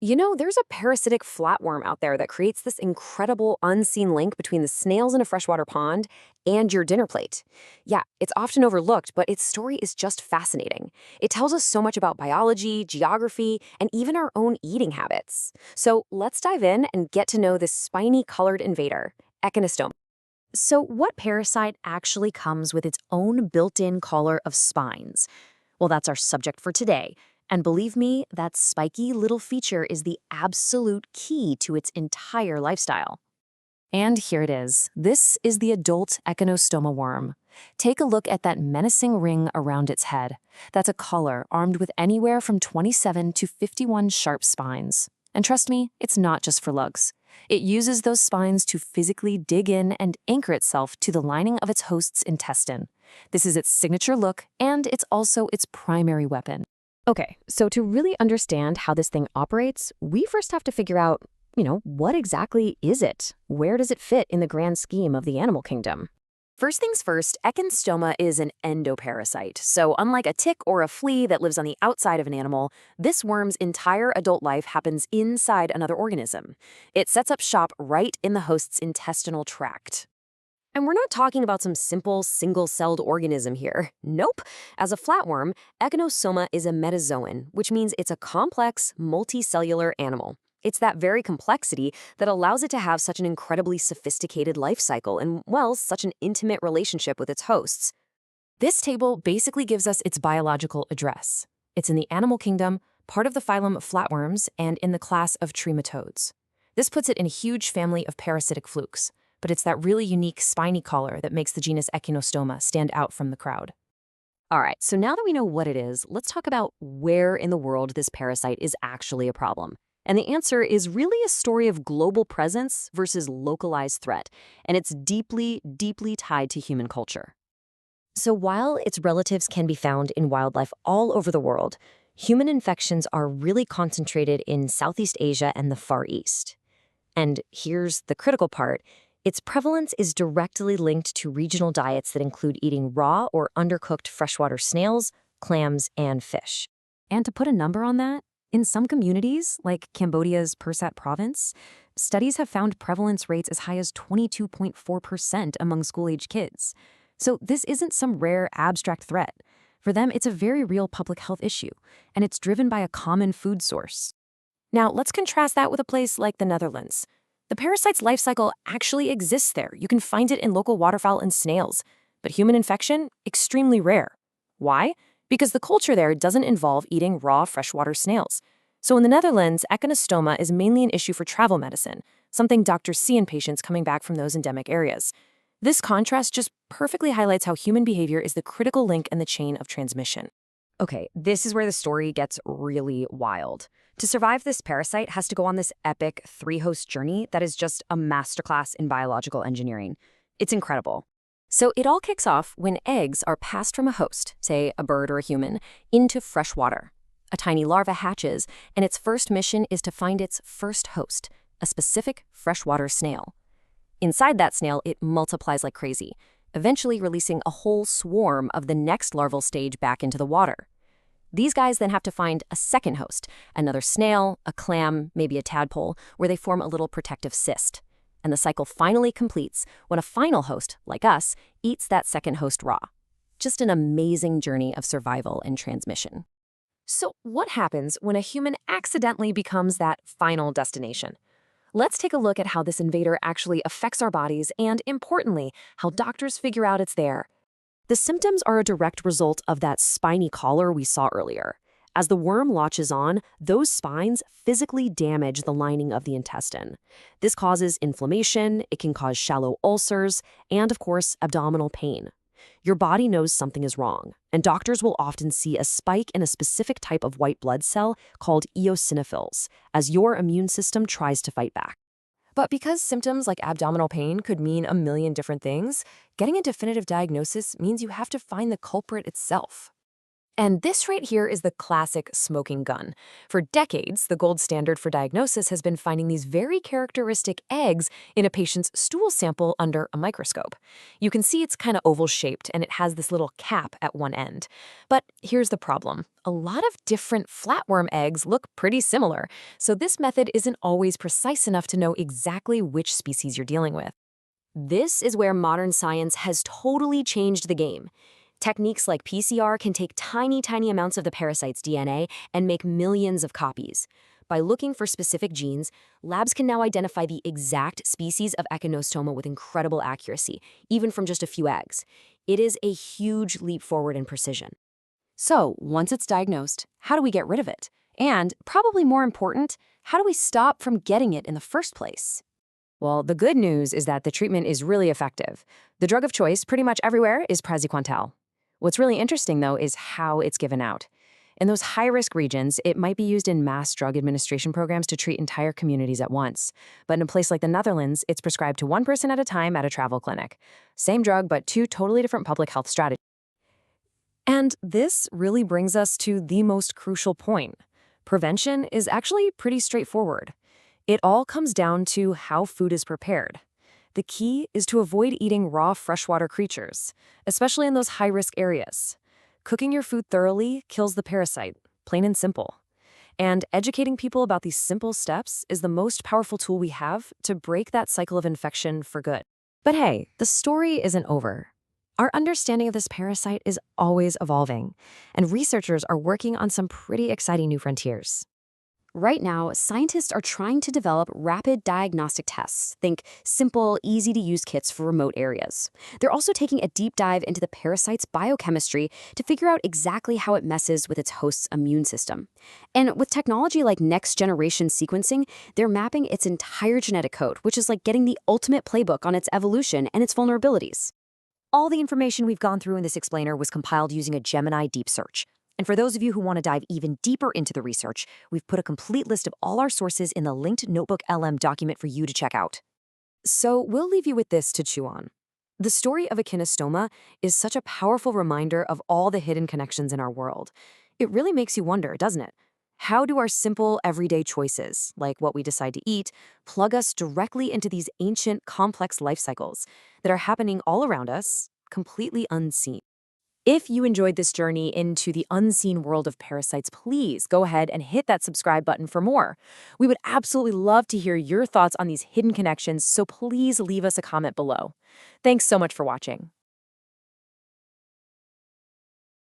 There's a parasitic flatworm out there that creates this incredible unseen link between the snails in a freshwater pond and your dinner plate. Yeah, it's often overlooked, but its story is just fascinating. It tells us so much about biology, geography, and even our own eating habits. So let's dive in and get to know this spiny colored invader, Echinostoma. So, what parasite actually comes with its own built in collar of spines? Well, that's our subject for today. And believe me, that spiky little feature is the absolute key to its entire lifestyle. And here it is. This is the adult Echinostoma worm. Take a look at that menacing ring around its head. That's a collar armed with anywhere from 27 to 51 sharp spines. And trust me, it's not just for lugs. It uses those spines to physically dig in and anchor itself to the lining of its host's intestine. This is its signature look, and it's also its primary weapon. Okay, so to really understand how this thing operates, we first have to figure out, what exactly is it? Where does it fit in the grand scheme of the animal kingdom? First things first, Echinostoma is an endoparasite. So unlike a tick or a flea that lives on the outside of an animal, this worm's entire adult life happens inside another organism. It sets up shop right in the host's intestinal tract. And we're not talking about some simple single-celled organism here. Nope. As a flatworm, Echinostoma is a metazoan, which means it's a complex, multicellular animal. It's that very complexity that allows it to have such an incredibly sophisticated life cycle and, well, such an intimate relationship with its hosts. This table basically gives us its biological address. It's in the animal kingdom, part of the phylum flatworms, and in the class of trematodes. This puts it in a huge family of parasitic flukes, but it's that really unique spiny collar that makes the genus Echinostoma stand out from the crowd. All right, so now that we know what it is, let's talk about where in the world this parasite is actually a problem. And the answer is really a story of global presence versus localized threat, and it's deeply, deeply tied to human culture. So while its relatives can be found in wildlife all over the world, human infections are really concentrated in Southeast Asia and the Far East. And here's the critical part. Its prevalence is directly linked to regional diets that include eating raw or undercooked freshwater snails, clams, and fish. And to put a number on that, in some communities, like Cambodia's Pursat province, studies have found prevalence rates as high as 22.4% among school-age kids. So this isn't some rare, abstract threat. For them, it's a very real public health issue, and it's driven by a common food source. Now, let's contrast that with a place like the Netherlands. The parasite's life cycle actually exists there. You can find it in local waterfowl and snails. But human infection, extremely rare. Why? Because the culture there doesn't involve eating raw freshwater snails. So in the Netherlands, Echinostoma is mainly an issue for travel medicine, something doctors see in patients coming back from those endemic areas. This contrast just perfectly highlights how human behavior is the critical link in the chain of transmission. Okay, this is where the story gets really wild. To survive, this parasite has to go on this epic three-host journey that is just a masterclass in biological engineering. It's incredible. So it all kicks off when eggs are passed from a host, say a bird or a human, into fresh water. A tiny larva hatches, and its first mission is to find its first host, a specific freshwater snail. Inside that snail, it multiplies like crazy, eventually releasing a whole swarm of the next larval stage back into the water. These guys then have to find a second host, another snail, a clam, maybe a tadpole, where they form a little protective cyst. And the cycle finally completes when a final host, like us, eats that second host raw. Just an amazing journey of survival and transmission. So what happens when a human accidentally becomes that final destination? Let's take a look at how this invader actually affects our bodies and, importantly, how doctors figure out it's there. The symptoms are a direct result of that spiny collar we saw earlier. As the worm latches on, those spines physically damage the lining of the intestine. This causes inflammation, it can cause shallow ulcers, and of course, abdominal pain. Your body knows something is wrong, and doctors will often see a spike in a specific type of white blood cell called eosinophils as your immune system tries to fight back. But because symptoms like abdominal pain could mean a million different things, getting a definitive diagnosis means you have to find the culprit itself. And this right here is the classic smoking gun. For decades, the gold standard for diagnosis has been finding these very characteristic eggs in a patient's stool sample under a microscope. You can see it's kind of oval-shaped and it has this little cap at one end. But here's the problem. A lot of different flatworm eggs look pretty similar, so this method isn't always precise enough to know exactly which species you're dealing with. This is where modern science has totally changed the game. Techniques like PCR can take tiny amounts of the parasite's DNA and make millions of copies. By looking for specific genes, labs can now identify the exact species of Echinostoma with incredible accuracy, even from just a few eggs. It is a huge leap forward in precision. So, once it's diagnosed, how do we get rid of it? And, probably more important, how do we stop from getting it in the first place? Well, the good news is that the treatment is really effective. The drug of choice pretty much everywhere is praziquantel. What's really interesting, though, is how it's given out. In those high-risk regions, it might be used in mass drug administration programs to treat entire communities at once. But in a place like the Netherlands, it's prescribed to one person at a time at a travel clinic. Same drug, but two totally different public health strategies. And this really brings us to the most crucial point. Prevention is actually pretty straightforward. It all comes down to how food is prepared. The key is to avoid eating raw freshwater creatures, especially in those high-risk areas. Cooking your food thoroughly kills the parasite, plain and simple. And educating people about these simple steps is the most powerful tool we have to break that cycle of infection for good. But hey, the story isn't over. Our understanding of this parasite is always evolving, and researchers are working on some pretty exciting new frontiers. Right now, scientists are trying to develop rapid diagnostic tests. Think simple, easy-to-use kits for remote areas. They're also taking a deep dive into the parasite's biochemistry to figure out exactly how it messes with its host's immune system. And with technology like next-generation sequencing, they're mapping its entire genetic code, which is like getting the ultimate playbook on its evolution and its vulnerabilities. All the information we've gone through in this explainer was compiled using a Gemini deep search. And for those of you who want to dive even deeper into the research, we've put a complete list of all our sources in the linked Notebook LM document for you to check out. So we'll leave you with this to chew on. The story of Echinostoma is such a powerful reminder of all the hidden connections in our world. It really makes you wonder, doesn't it? How do our simple, everyday choices, like what we decide to eat, plug us directly into these ancient, complex life cycles that are happening all around us, completely unseen? If you enjoyed this journey into the unseen world of parasites, please go ahead and hit that subscribe button for more. We would absolutely love to hear your thoughts on these hidden connections, so please leave us a comment below. Thanks so much for watching.